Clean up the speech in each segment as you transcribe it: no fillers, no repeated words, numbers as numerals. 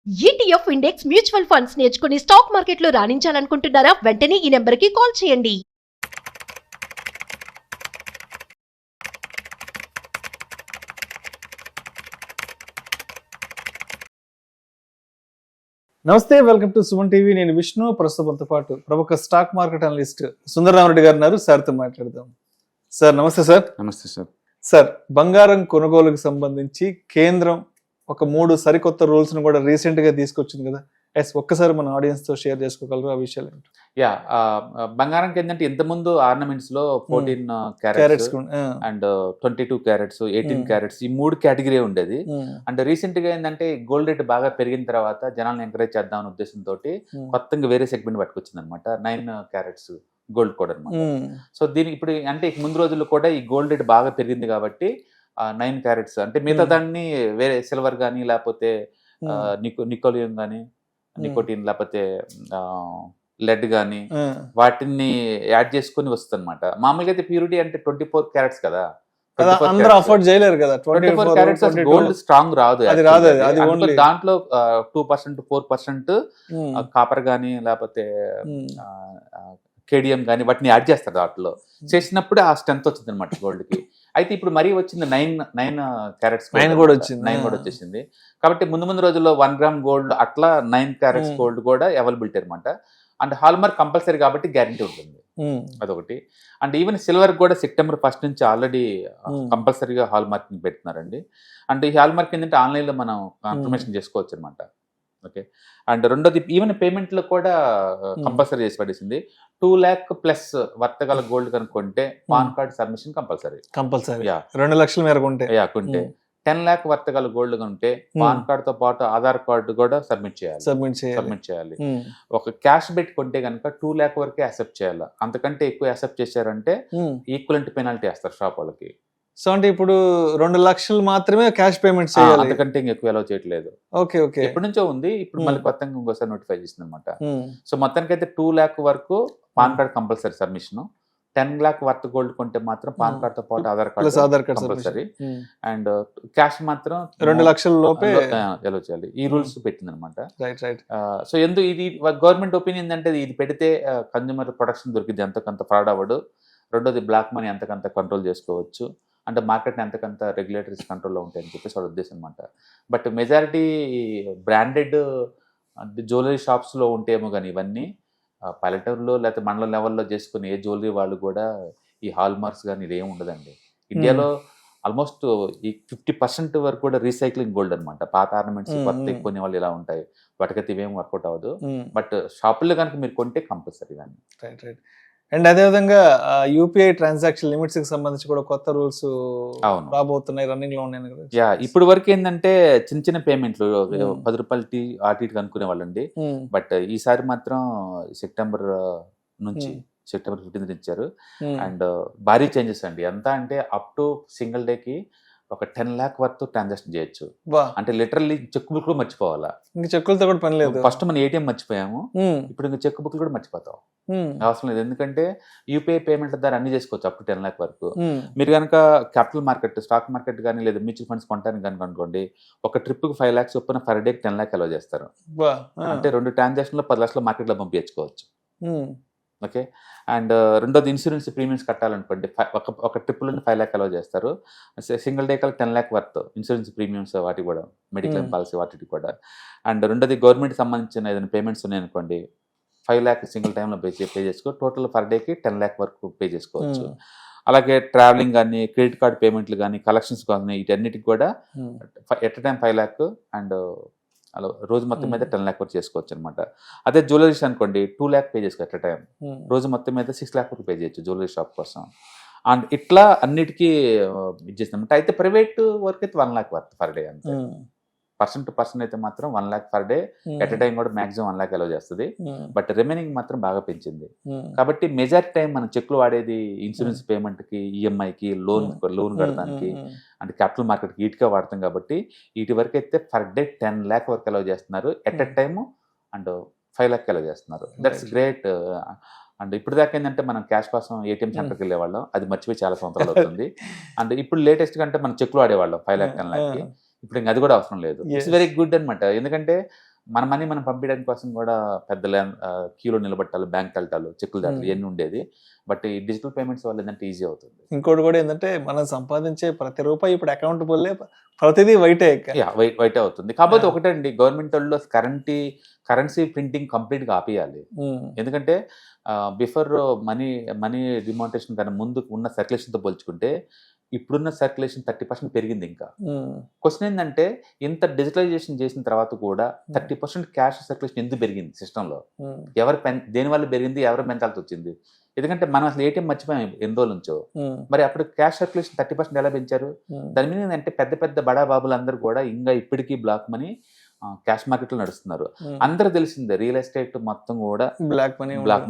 ETF index mutual funds నేర్చుకుని stock మార్కెట్లో రాణించాలనుకుంటున్నారా? వెంటనే ఈ నెంబర్కి కాల్ చేయండి. నమస్తే, వెల్కమ్ టు సుమన్ టీవీ. నేను విష్ణు. ప్రస్తుతంతో పాటు ప్రముఖ స్టాక్ మార్కెట్ అనలిస్ట్ సుందరరామరెడ్డి గారు ఉన్నారు. సార్తో మాట్లాడదాం. సార్ నమస్తే. సార్ నమస్తే సార్. సార్, బంగారం కొనుగోలుకు సంబంధించి కేంద్రం ఒక 3 సరికొత్త రూల్స్ ను కూడా రీసెంట్ గా తీసుకొచ్చింది కదా. ఒక్కసారి మన ఆడియన్స్ తో షేర్ చేసుకోగలరు ఆ విషయాలు ఏంటి? బంగారంకి ఏంటంటే ఇంతకుముందు ఆర్నమెంట్స్ లో 14 క్యారెట్స్ అండ్ 22 క్యారెట్స్, 18 క్యారెట్స్ ఈ 3 కేటగిరీ ఉండేది. అండ్ రీసెంట్ గా ఏంటంటే గోల్డ్ రేట్ బాగా పెరిగిన తర్వాత జనాలను ఎంకరేజ్ చేద్దాం అనే ఉద్దేశంతో కొత్తగా వేరే సెగ్మెంట్ పట్టుకొచ్చింది అనమాట. 9 క్యారెట్స్ గోల్డ్ కూడా అనమాట. సో దీనికి ఇప్పుడు అంటే ముందు రోజుల్లో కూడా ఈ గోల్డ్ రేట్ బాగా పెరిగింది కాబట్టి 9 క్యారెట్స్ అంటే మిగతా దాన్ని వేరే సిల్వర్ కానీ లేకపోతే నికోలియం కానీ నికోటిన్ లేకపోతే లెడ్ గానీ వాటిని యాడ్ చేసుకుని వస్తుంది అనమాట. మామూలుగా అయితే ప్యూరిటీ అంటే 24 క్యారెట్స్ కదా, అందరూ అఫోర్డ్ చేయలేరు కదా. 24 క్యారెట్స్ గోల్డ్ స్ట్రాంగ్ రాదు. దాంట్లో 2%, 4% కాపర్ గానీ లేకపోతే కేడియం గానీ వాటిని యాడ్ చేస్తారు. దాంట్లో చేసినప్పుడు ఆ స్ట్రెంత్ వచ్చింది అనమాట గోల్డ్ కి. అయితే ఇప్పుడు మరీ వచ్చింది 9 క్యారెట్స్ కూడా వచ్చేసింది. కాబట్టి ముందు రోజుల్లో 1 గ్రామ్ గోల్డ్ అట్లా 9 క్యారెట్స్ గోల్డ్ కూడా అవైలబిలిటీ అనమాట. అండ్ హాల్మార్క్ కంపల్సరీ కాబట్టి గ్యారంటీ ఉంటుంది, అదొకటి. అండ్ ఈవెన్ సిల్వర్ కూడా సెప్టెంబర్ 1 నుంచి ఆల్రెడీ కంపల్సరీగా హాల్ మార్కింగ్ పెడుతున్నారండి. అంటే ఈ హాల్ మార్క్ ఏంటంటే ఆన్లైన్లో మనం కన్ఫర్మేషన్ చేసుకోవచ్చు అనమాట. ఓకే. అండ్ రెండోది ఈవెన్ పేమెంట్లో కూడా కంపల్సరీ చేసి పడేసింది. 2 lakh ప్లస్ వర్తగల గోల్డ్ కనుక్కుంటే పాన్ కార్డ్ సబ్మిషన్ కంపల్సరీ. 2 లక్షల మేరకు కొంటే 10 lakh వర్తగల గోల్డ్ కొంటే పాన్ కార్డ్ తో పాటు ఆధార్ కార్డు కూడా సబ్మిట్ చేయాలి. ఒక క్యాష్ బెట్ కొంటే కనుక 2 lakh వరకే యాక్సెప్ట్ చేయాలి. అంతకంటే ఎక్కువ యాక్సెప్ట్ చేశారంటే ఈక్వలెంట్ పెనాల్టీ వేస్తారు షాప్ వాళ్ళకి. సో అంటే ఇప్పుడు 2 లక్షలు మాత్రమే క్యాష్ పేమెంట్ చేయాలి, అంతకంటే ఎక్కువ అలౌ చేయట్లేదు. ఎప్పటి నుంచో ఉంది, ఇప్పుడు మళ్ళీ కొత్తగా ఇంకోసారి నోటిఫై చేసింది అనమాట. సో మొత్తానికి అయితే 2 lakh వరకు pan card compulsory submission. 10 lakh worth gold కొంటే మాత్రం పాన్ కార్డ్ తో పాటు Aadhaar card compulsory. And cash మాత్రం 2 లక్షల లోపే అలౌ చేయాలి. ఈ రూల్స్ పెట్టింది అనమాట. సో ఎందుకు ఇది గవర్నమెంట్ ఒపీనియన్ అంటే ఇది పెడితే కన్జ్యూమర్ ప్రొటెక్షన్ దొరికింది, ఎంతకంత ఫ్రాడ్ అవ్వడు. రెండోది బ్లాక్ మనీ ఎంతకంత కంట్రోల్ చేసుకోవచ్చు, అంటే మార్కెట్ని ఎంతకంత రెగ్యులేటరీస్ కంట్రోల్లో ఉంటాయని చెప్పేసి వాళ్ళ ఉద్దేశం అనమాట. బట్ మెజారిటీ బ్రాండెడ్ జ్యువెలరీ షాప్స్లో ఉంటేమో కానీ ఇవన్నీ పల్లెటూరులో లేకపోతే మండల లెవెల్లో చేసుకుని ఏ జ్యువెలరీ వాళ్ళు కూడా ఈ హాల్ మార్క్స్ కానీ ఇదేం ఉండదండి. ఇండియాలో ఆల్మోస్ట్ ఈ 50% వరకు కూడా రీసైక్లింగ్ గోల్డ్ అనమాట. పాత ఆర్నమెంట్స్ కొత్త కొన్ని వాళ్ళు ఇలా ఉంటాయి, వాటికైతే ఇవేం వర్కౌట్ అవ్వదు. బట్ షాపుల్లో కనుక మీరు కొంటే కంపల్సరీ కానీ. అండ్ అదేవిధంగా యూపీఐ ట్రాన్సాక్షన్ లిమిట్స్ కి సంబంధించి కూడా కొత్త రూల్స్ రాబోతున్నాయి, రన్నింగ్ లో ఉన్నాయి కదా. ఇప్పుడు వరకు ఏంటంటే చిన్న పేమెంట్లు 10 రూపాయలు టీ అటు ఇటు అనుకునే వాళ్ళండి. బట్ ఈసారి మాత్రం సెప్టెంబర్ 15 ఇచ్చారు. అండ్ భారీ చేంజెస్ అండి. ఎంత అంటే అప్ టు సింగిల్ డేకి ఒక 10 lakh వర్త్ ట్రాన్సాక్షన్ చేయొచ్చు. అంటే లిటరల్లీ చెక్ బుక్ కూడా మర్చిపోవాలా, ఇంకా చెక్కులతో కూడా పని లేదు. ఫస్ట్ మనం ఏటీఎం మర్చిపోయాము, ఇప్పుడు ఇంకా చెక్ బుక్ కూడా మర్చిపోతాం, అవసరం లేదు. ఎందుకంటే యూపీఐ పేమెంట్ ద్వారా అన్ని చేసుకోవచ్చు అప్ టు 10 lakh వరకు. మీరు కనుక క్యాపిటల్ మార్కెట్, స్టాక్ మార్కెట్ కానీ లేదా మ్యూచువల్ ఫండ్స్ కొంటానికి కనుక అనుకోండి, ఒక ట్రిప్ కి 5 lakhs చొప్పున పర్ డే 10 lakh అలౌ చేస్తారు. అంటే 2 ట్రాన్సాక్షన్ లో 10 lakhs మార్కెట్ లో పంపించుకోవచ్చు. ఓకే. అండ్ రెండోది ఇన్సూరెన్స్ ప్రీమియమ్స్ కట్టాలనుకోండి, ఒక ట్రిప్లో 5 lakh అలౌ చేస్తారు. సింగిల్ డే కల్లా 10 lakh వర్త్ ఇన్సూరెన్స్ ప్రీమియమ్స్, వాటి కూడా మెడిక్లెయిమ్ పాలసీ వాటికి కూడా. అండ్ రెండోది గవర్నమెంట్ సంబంధించిన ఏదైనా పేమెంట్స్ ఉన్నాయనుకోండి, 5 lakh సింగిల్ టైంలో పే చేసుకో, టోటల్ పర్ డేకి 10 lakh వరకు పే చేసుకోవచ్చు. అలాగే ట్రావెలింగ్ కానీ, క్రెడిట్ కార్డ్ పేమెంట్లు కానీ, కలెక్షన్స్ కానీ, వీటన్నిటికి కూడా ఎట్ టైం 5 lakh అండ్ అలా రోజు మొత్తం మీద 10 lakh వరకు చేసుకోవచ్చు అనమాట. అదే జ్యువెలరీస్ అనుకోండి 2 lakh పే చేసుకోవచ్చు ఎట్ టైం. రోజు మొత్తం మీద 6 lakh వరకు పే చేయొచ్చు జ్యువెలరీ షాప్ కోసం. అండ్ ఇట్లా అన్నిటికీ ఇచ్చేస్తామంట. అయితే ప్రైవేట్ వర్క్ అయితే 1 lakh వర్త్ పర్ డే అంతే. పర్సన్ టు పర్సన్ అయితే మాత్రం 1 lakh per day, at time కూడా మాక్సిమం 1 lakh అలౌ చేస్తుంది. బట్ రిమైనింగ్ మాత్రం బాగా పెంచింది. కాబట్టి మెజారిటీ టైం మనం చెక్లు వాడేది ఇన్సూరెన్స్ పేమెంట్ కి, ఈఎంఐకి, లోన్ కడటానికి, అంటే క్యాపిటల్ మార్కెట్ కి వీటికే వాడతాం. కాబట్టి వీటి వరకు అయితే పర్ డే 10 lakh వరకు అలౌ చేస్తున్నారు at a time. And 5 lakh allow చేస్తున్నారు. That's great. అండ్ ఇప్పుడు దాకా ఏంటంటే మనం క్యాష్ కోసం ఏటీఎం సెంటర్కి వెళ్ళేవాళ్ళం, అది మర్చిపోయి చాలా సంవత్సరాలు అవుతుంది. అండ్ ఇప్పుడు లేటెస్ట్ కంటే మనం చెక్లు వాడేవాళ్ళం 5 lakh 10 lakh. ఇప్పుడు ఇంకా అది కూడా అవసరం లేదు. ఇట్స్ వెరీ గుడ్ అనమాట. ఎందుకంటే మన మనీ మనం పంపించడానికి కోసం కూడా పెద్ద క్యూలో నిలబట్టాలి, బ్యాంక్ వెళ్ళటాలు, చెక్కులు దాటాలు ఇవన్నీ ఉండేది. బట్ ఈ డిజిటల్ పేమెంట్స్ వల్ల ఏంటంటే ఈజీ అవుతుంది. ఇంకోటి కూడా ఏంటంటే మనం సంపాదించే ప్రతి రూపాయి ఇప్పుడు అకౌంటబుల్, ప్రతిదీ వైటే. వైటే అవుతుంది. కాకపోతే ఒకటండి, గవర్నమెంట్ వాళ్ళు కరెన్సీ ప్రింటింగ్ కంప్లీట్గా ఆపేయాలి. ఎందుకంటే బిఫోర్ మనీ డిమానిటేషన్ కన్నా ముందు ఉన్న సర్క్యులేషన్తో పోల్చుకుంటే ఇప్పుడున్న సర్క్యులేషన్ 30% పెరిగింది. ఇంకా క్వశ్చన్ ఏంటంటే ఇంత డిజిటలైజేషన్ చేసిన తర్వాత కూడా 30% క్యాష్ సర్క్యులేషన్ ఎందుకు పెరిగింది సిస్టంలో? దేని వల్ల పెరిగింది, ఎవరు పెంచాల్సి వచ్చింది? ఎందుకంటే మనం అసలు ఏటీఎం మర్చిపోయాం ఎన్ని రోజుల నుంచో. మరి అప్పుడు క్యాష్ సర్క్యులేషన్ 30% ఎలా పెంచారు? దాని మీద ఏంటంటే పెద్ద పెద్ద బడా బాబులందరూ కూడా ఇంకా ఇప్పటికీ బ్లాక్ మనీ క్యాష్ మార్కెట్ లో నడుస్తున్నారు. అందరూ తెలిసిందే, రియల్ ఎస్టేట్ మొత్తం కూడా బ్లాక్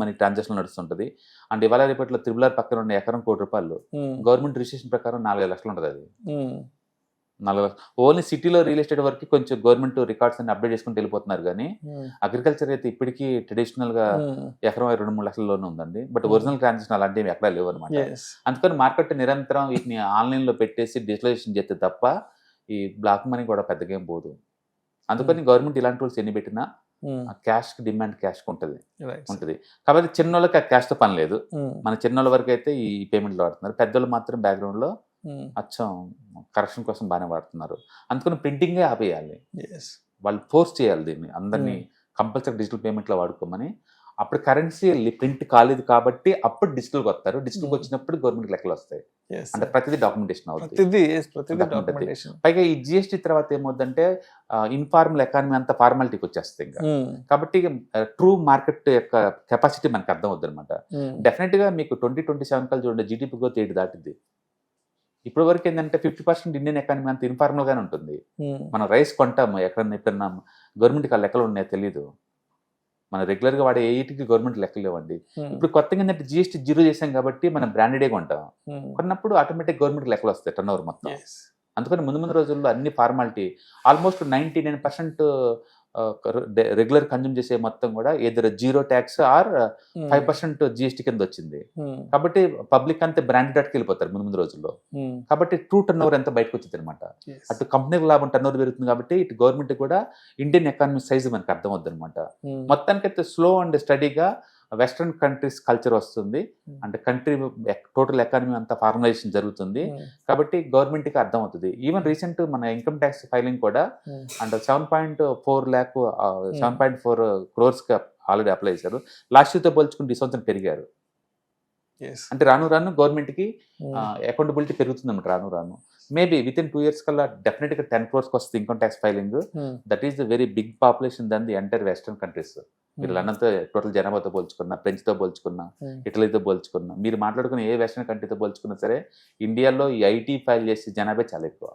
మనీ ట్రాన్సాక్షన్ నడుస్తుంటది. అండ్ ఇవాళ రేపట్లో త్రిబుల్ ఆర్ పక్కన ఉన్న ఎకరం ₹1,00,00,000 గవర్నమెంట్ రిజిస్ట్రేషన్ ప్రకారం 4,000 లక్షలు ఉంటుంది. అది 4 లక్షలు ఓన్లీ సిటీలో రియల్ ఎస్టేట్ వరకు కొంచెం గవర్నమెంట్ రికార్డ్స్ అన్ని అప్డేట్ చేసుకుని వెళ్ళిపోతున్నారు. కానీ అగ్రికల్చర్ అయితే ఇప్పటికీ ట్రెడిషనల్ గా ఎకరం 2-3 లక్షల్లోనే ఉందండి. బట్ ఒరిజినల్ ట్రాన్సాక్షన్ అలాంటివి ఎక్కడా లేవు అనమాట. అందుకని మార్కెట్ నిరంతరం వీటిని ఆన్లైన్ లో పెట్టేసి డిజిటలైజేషన్ చేస్తే తప్ప ఈ బ్లాక్ మనీ కూడా పెద్దగా ఏం పోదు. అందుకని గవర్నమెంట్ ఇలాంటి రూల్స్ ఎన్ని పెట్టినా క్యాష్ కి డిమాండ్ క్యాష్ ఉంటుంది. కాబట్టి చిన్నోళ్ళకి ఆ క్యాష్ తో పని లేదు. మన చిన్నోళ్ళ వరకు అయితే ఈ పేమెంట్లు వాడుతున్నారు. పెద్దోళ్ళు మాత్రం బ్యాక్గ్రౌండ్ లో అచ్చం కరెక్షన్ కోసం బాగానే వాడుతున్నారు. అందుకని ప్రింటింగే ఆపేయాలి. వాళ్ళు ఫోర్స్ చేయాలి దీన్ని, అందరినీ కంపల్సరీ డిజిటల్ పేమెంట్ లో వాడుకోమని. అప్పుడు కరెన్సీ ప్రింట్ కాలేదు కాబట్టి అప్పుడు డిజిటల్కి వస్తారు. డిజిటల్కి వచ్చినప్పుడు గవర్నమెంట్ లెక్కలు వస్తాయి. అంటే ప్రతిదీ డాక్యుమెంటేషన్ అవుతుంది. పైగా ఈ జిఎస్టీ తర్వాత ఏమవుతుందంటే ఇన్ఫార్మల్ ఎకానమీ అంతా ఫార్మాలిటీకి వచ్చేస్తుంది ఇంకా. కాబట్టి ట్రూ మార్కెట్ యొక్క కెపాసిటీ మనకు అర్థం అవుతుంది అనమాట. డెఫినెట్ గా మీకు 2027 కల్ చూడండి, జీడిపి గ్రోత్ 8 దాటింది. ఇప్పటి వరకు ఏంటంటే 50% ఇండియన్ ఎకానమీ అంత ఇన్ఫార్మల్ గానే ఉంటుంది. మనం రైస్ కొంటాము ఎక్కడన్నా గవర్నమెంట్కి ఆ లెక్కలు ఉన్నాయో తెలీదు. మనం రెగ్యులర్ గా వాడే ఏటికి గవర్నమెంట్ లెక్కలు లేవండి. ఇప్పుడు కొత్తగా ఏంటంటే జిఎస్టీ 0 చేసాం కాబట్టి మనం బ్రాండెడే కొంటాం. కొన్నప్పుడు ఆటోమేటిక్ గవర్నమెంట్ లెక్కలు వస్తాయి టర్న్ ఓవర్ మొత్తం. అందుకని ముందు రోజుల్లో అన్ని ఫార్మాలిటీ ఆల్మోస్ట్ 99% రెగ్యులర్ కన్జ్యూమ్ చేసే మొత్తం కూడా ఏదైనా 0 ట్యాక్స్ ఆర్ 5% జిఎస్టీ కింద వచ్చింది. కాబట్టి పబ్లిక్ అంతే బ్రాండెడ్ అటుకి వెళ్ళిపోతారు ముందు రోజుల్లో. కాబట్టి ట్రూ టర్న్ ఓవర్ ఎంత బయటకు వచ్చింది అనమాట. అటు కంపెనీకి లాభం టర్న్ ఓవర్ పెరుగుతుంది కాబట్టి ఇటు గవర్నమెంట్ కూడా ఇండియన్ ఎకానమీ సైజ్ మనకు అర్థం అవుతుంది అనమాట. మొత్తానికైతే స్లో అండ్ స్టడీగా వెస్ట్రన్ కంట్రీస్ కల్చర్ వస్తుంది. అంటే కంట్రీ టోటల్ ఎకానమీ అంతా ఫార్మలైజేషన్ జరుగుతుంది. కాబట్టి గవర్నమెంట్ కి అర్థం అవుతుంది. ఈవెన్ రీసెంట్ మన ఇన్కమ్ ట్యాక్స్ ఫైలింగ్ కూడా అంటే 7.4 crores ఆల్రెడీ అప్లై చేశారు. లాస్ట్ ఇయర్ తో పోల్చుకుని ఈ సంవత్సరం పెరిగారు. అంటే రాను గవర్నమెంట్ కి అకౌంటబిలిటీ పెరుగుతుంది అన్నమాట. రాను మేబీ విత్ ఇన్ 2 years కల్లా డెఫినెట్ గా 10 crores వస్తుంది income tax filing. That is the very big population than the entire western countries. మీరు లండన్తో టోటల్ జనాభాతో పోల్చుకున్నా, ఫ్రెంచ్తో పోల్చుకున్నా, ఇటలీతో పోల్చుకున్నా, మీరు మాట్లాడుకున్న ఏ వెస్టర్న్ కంట్రీతో పోల్చుకున్నా సరే ఇండియాలో ఈ ఐటీ ఫైల్ చేసే జనాభా చాలా ఎక్కువ.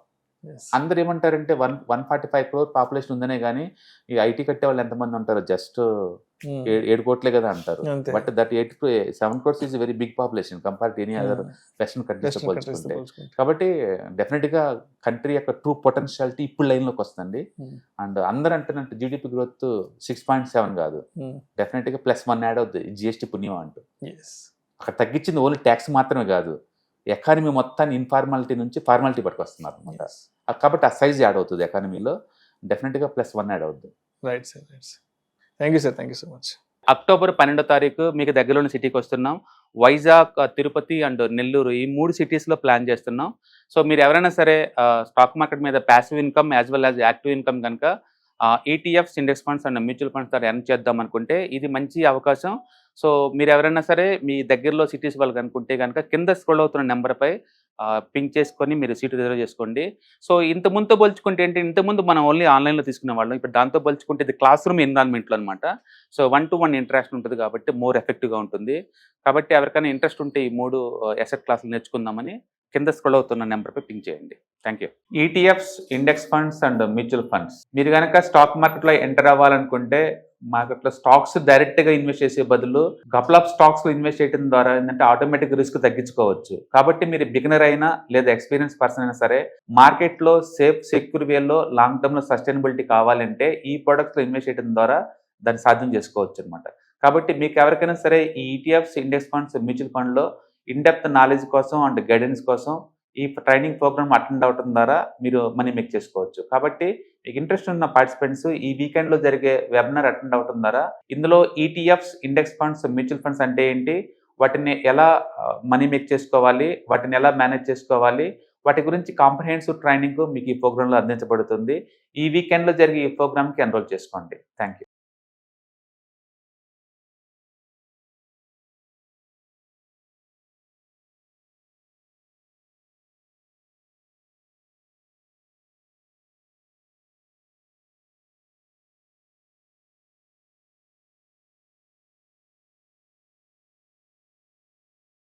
అందరు ఏమంటారంటే 145 crore పాపులేషన్ ఉందనే కానీ ఈ ఐటీ కట్టే వాళ్ళు ఎంతమంది ఉంటారు? జస్ట్ 7 కోట్లే కదా అంటారు. But that 7 crores is very big population compare to any other western countries తో పోల్చుకుంటే. కాబట్టి డెఫినెట్ గా కంట్రీ యొక్క ట్రూ పొటెన్షియాలిటీ ఇప్పుడు లైన్ లోకి వస్తుంది. అండ్ అందరూ అంటున్నట్టు జీడిపి గ్రోత్ 6.7 కాదు, డెఫినెట్ గా +1 యాడ్ అవుతుంది జిఎస్టీ పుణ్యం అంటూ. అక్కడ తగ్గించింది ఓన్లీ ట్యాక్స్ మాత్రమే కాదు, ఎకానమీ మొత్తాన్ని ఇన్ఫార్మాలిటీ నుంచి ఫార్మాలిటీ పట్టుకొస్తున్నారు అనమాట. కాబట్టి ఆ సైజ్ యాడ్ అవుతుంది ఎకానమీలో, డెఫినెట్ గా +1 యాడ్ అవుతుంది. Right sir, right sir. Thank you sir, thank you so much. October 12వ తారీఖు మీకు దగ్గరలోని సిటీకి వస్తున్నాం. వైజాగ్, తిరుపతి అండ్ నెల్లూరు ఈ 3 సిటీస్లో ప్లాన్ చేస్తున్నాం. సో మీరు ఎవరైనా సరే స్టాక్ మార్కెట్ మీద passive income as well as active income కనుక ETFs, index funds and mutual funds ద్వారా ఎర్న్ చేద్దాం అనుకుంటే ఇది మంచి అవకాశం. సో మీరు ఎవరైనా సరే మీ దగ్గరలో సిటీస్ వాళ్ళు కనుకుంటే కనుక కింద స్క్రోల్ అవుతున్న నెంబర్పై పింక్ చేసుకొని మీరు సీటు రిజర్వ్ చేసుకోండి. సో ఇంతకుముందుతో పోల్చుకుంటే ఏంటి, ఇంతకుముందు మనం ఓన్లీ ఆన్లైన్లో తీసుకునే వాళ్ళం. ఇప్పుడు దాంతో పోల్చుకుంటే ఇది క్లాస్ రూమ్ ఎన్విరాన్మెంట్లో అనమాట. సో 1-to-1 ఇంటరాక్షన్ ఉంటుంది కాబట్టి మోర్ ఎఫెక్టివ్గా ఉంటుంది. కాబట్టి ఎవరికైనా ఇంట్రెస్ట్ ఉంటే ఈ 3 అసెట్ క్లాసులు నేర్చుకుందామని కింద స్క్రోల్ అవుతున్న నెంబర్పై పింక్ చేయండి. Thank you. ETFs, index funds and mutual funds మీరు కనుక స్టాక్ మార్కెట్లో ఎంటర్ అవ్వాలనుకుంటే మార్కెట్లో స్టాక్స్ డైరెక్ట్గా ఇన్వెస్ట్ చేసే బదులు కపుల్ ఆఫ్ స్టాక్స్లో ఇన్వెస్ట్ చేయడం ద్వారా ఏంటంటే ఆటోమేటిక్ రిస్క్ తగ్గించుకోవచ్చు. కాబట్టి మీరు బిగినర్ అయినా లేదా ఎక్స్పీరియన్స్ పర్సన్ అయినా సరే మార్కెట్లో సేఫ్ సెక్యూర్ వేలో లాంగ్ టర్మ్లో సస్టైనబిలిటీ కావాలంటే ఈ ప్రొడక్ట్స్లో ఇన్వెస్ట్ చేయడం ద్వారా దాన్ని సాధ్యం చేసుకోవచ్చు అనమాట. కాబట్టి మీకు ఎవరికైనా సరే ఈ ఈటీఎఫ్స్, ఇండెక్స్ ఫండ్స్, మ్యూచువల్ ఫండ్లో ఇన్డెప్త్ నాలెడ్జ్ కోసం అండ్ గైడెన్స్ కోసం ఈ ట్రైనింగ్ ప్రోగ్రామ్ అటెండ్ అవడం ద్వారా మీరు మనీ మేక్ చేసుకోవచ్చు. కాబట్టి మీకు ఇంట్రెస్ట్ ఉన్న పార్టిసిపెంట్స్ ఈ వీకెండ్లో జరిగే వెబినార్ అటెండ్ అవడం ద్వారా ఇందులో ETFs, index funds, mutual funds అంటే ఏంటి, వాటిని ఎలా మనీ మేక్ చేసుకోవాలి, వాటిని ఎలా మేనేజ్ చేసుకోవాలి, వాటి గురించి కాంప్రహెన్సివ్ ట్రైనింగ్ మీకు ఈ ప్రోగ్రాంలో అందించబడుతుంది. ఈ వీకెండ్లో జరిగే ఈ ప్రోగ్రామ్కి ఎన్రోల్ చేసుకోండి. Thank you.